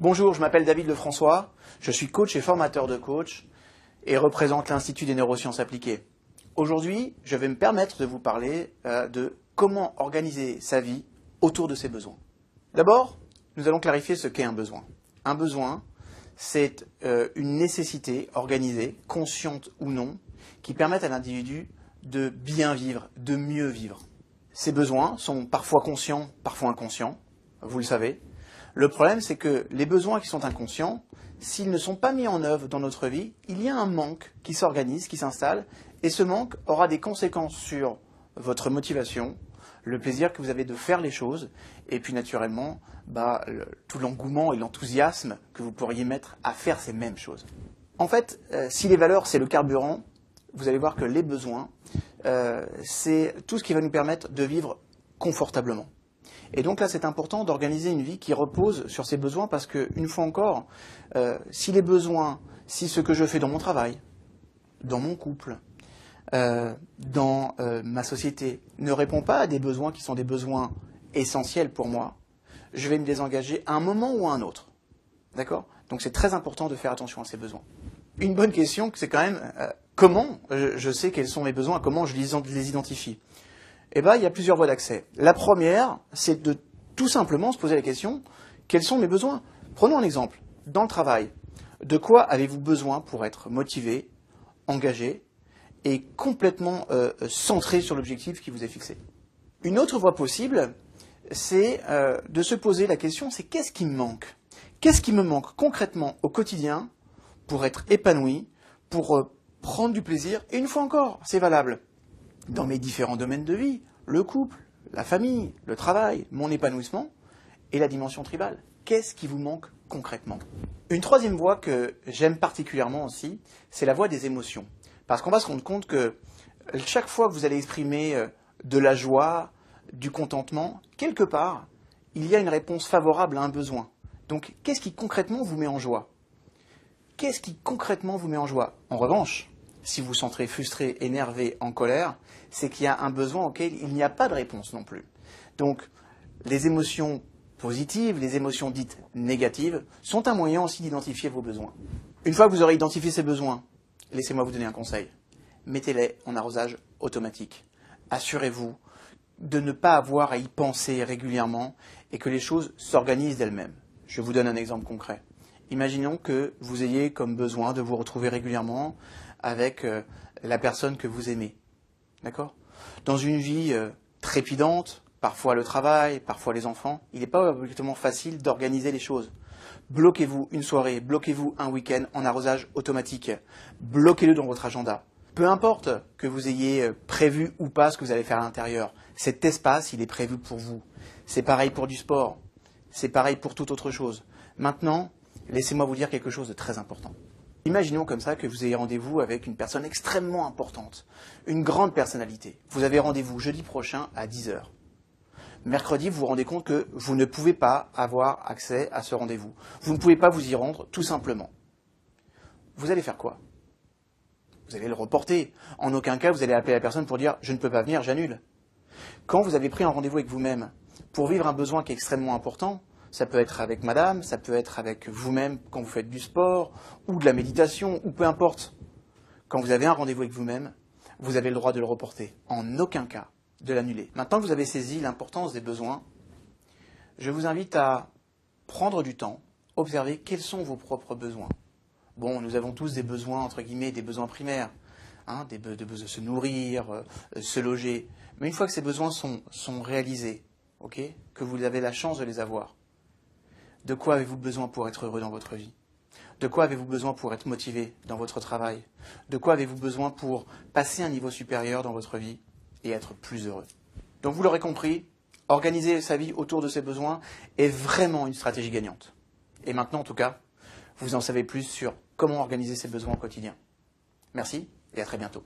Bonjour, je m'appelle David Lefrançois, je suis coach et formateur de coach et représente l'Institut des neurosciences appliquées. Aujourd'hui, je vais me permettre de vous parler de comment organiser sa vie autour de ses besoins. D'abord, nous allons clarifier ce qu'est un besoin. Un besoin, c'est une nécessité organisée, consciente ou non, qui permet à l'individu de bien vivre, de mieux vivre. Ces besoins sont parfois conscients, parfois inconscients, vous le savez. Le problème, c'est que les besoins qui sont inconscients, s'ils ne sont pas mis en œuvre dans notre vie, il y a un manque qui s'organise, qui s'installe, et ce manque aura des conséquences sur votre motivation, le plaisir que vous avez de faire les choses, et puis naturellement, tout l'engouement et l'enthousiasme que vous pourriez mettre à faire ces mêmes choses. En fait, si les valeurs, c'est le carburant, vous allez voir que les besoins, c'est tout ce qui va nous permettre de vivre confortablement. Et donc là, c'est important d'organiser une vie qui repose sur ces besoins parce que, une fois encore, si les besoins, si ce que je fais dans mon travail, dans mon couple, dans ma société, ne répond pas à des besoins qui sont des besoins essentiels pour moi, je vais me désengager à un moment ou à un autre. D'accord ? Donc c'est très important de faire attention à ces besoins. Une bonne question, c'est quand même comment je sais quels sont mes besoins, comment je les identifie. Eh bien, il y a plusieurs voies d'accès. La première, c'est de tout simplement se poser la question, quels sont mes besoins ? Prenons un exemple. Dans le travail, de quoi avez-vous besoin pour être motivé, engagé et complètement centré sur l'objectif qui vous est fixé ? Une autre voie possible, c'est de se poser la question, c'est qu'est-ce qui me manque ? Qu'est-ce qui me manque concrètement au quotidien pour être épanoui, pour prendre du plaisir ? Et une fois encore, c'est valable dans mes différents domaines de vie, le couple, la famille, le travail, mon épanouissement et la dimension tribale. Qu'est-ce qui vous manque concrètement ? Une troisième voie que j'aime particulièrement aussi, c'est la voie des émotions. Parce qu'on va se rendre compte que chaque fois que vous allez exprimer de la joie, du contentement, quelque part, il y a une réponse favorable à un besoin. Donc, qu'est-ce qui concrètement vous met en joie ? Qu'est-ce qui concrètement vous met en joie ? En revanche, si vous vous sentez frustré, énervé, en colère, c'est qu'il y a un besoin auquel il n'y a pas de réponse non plus. Donc, les émotions positives, les émotions dites négatives, sont un moyen aussi d'identifier vos besoins. Une fois que vous aurez identifié ces besoins, laissez-moi vous donner un conseil. Mettez-les en arrosage automatique. Assurez-vous de ne pas avoir à y penser régulièrement et que les choses s'organisent d'elles-mêmes. Je vous donne un exemple concret. Imaginons que vous ayez comme besoin de vous retrouver régulièrement avec la personne que vous aimez. D'accord ? Dans une vie trépidante, parfois le travail, parfois les enfants, il n'est pas obligatoirement facile d'organiser les choses. Bloquez-vous une soirée, bloquez-vous un week-end en arrosage automatique. Bloquez-le dans votre agenda. Peu importe que vous ayez prévu ou pas ce que vous allez faire à l'intérieur, cet espace, il est prévu pour vous. C'est pareil pour du sport, c'est pareil pour toute autre chose. Maintenant, laissez-moi vous dire quelque chose de très important. Imaginons comme ça que vous ayez rendez-vous avec une personne extrêmement importante, une grande personnalité. Vous avez rendez-vous jeudi prochain à 10h. Mercredi, vous vous rendez compte que vous ne pouvez pas avoir accès à ce rendez-vous. Vous ne pouvez pas vous y rendre, tout simplement. Vous allez faire quoi ? Vous allez le reporter. En aucun cas, vous allez appeler la personne pour dire « je ne peux pas venir, j'annule ». Quand vous avez pris un rendez-vous avec vous-même pour vivre un besoin qui est extrêmement important, ça peut être avec madame, ça peut être avec vous-même quand vous faites du sport, ou de la méditation, ou peu importe. Quand vous avez un rendez-vous avec vous-même, vous avez le droit de le reporter. En aucun cas de l'annuler. Maintenant que vous avez saisi l'importance des besoins, je vous invite à prendre du temps, observer quels sont vos propres besoins. Bon, nous avons tous des besoins, entre guillemets, des besoins primaires, des besoins de se nourrir, se loger. Mais une fois que ces besoins sont réalisés, que vous avez la chance de les avoir, de quoi avez-vous besoin pour être heureux dans votre vie ? De quoi avez-vous besoin pour être motivé dans votre travail ? De quoi avez-vous besoin pour passer un niveau supérieur dans votre vie et être plus heureux ? Donc vous l'aurez compris, organiser sa vie autour de ses besoins est vraiment une stratégie gagnante. Et maintenant, en tout cas, vous en savez plus sur comment organiser ses besoins au quotidien. Merci et à très bientôt.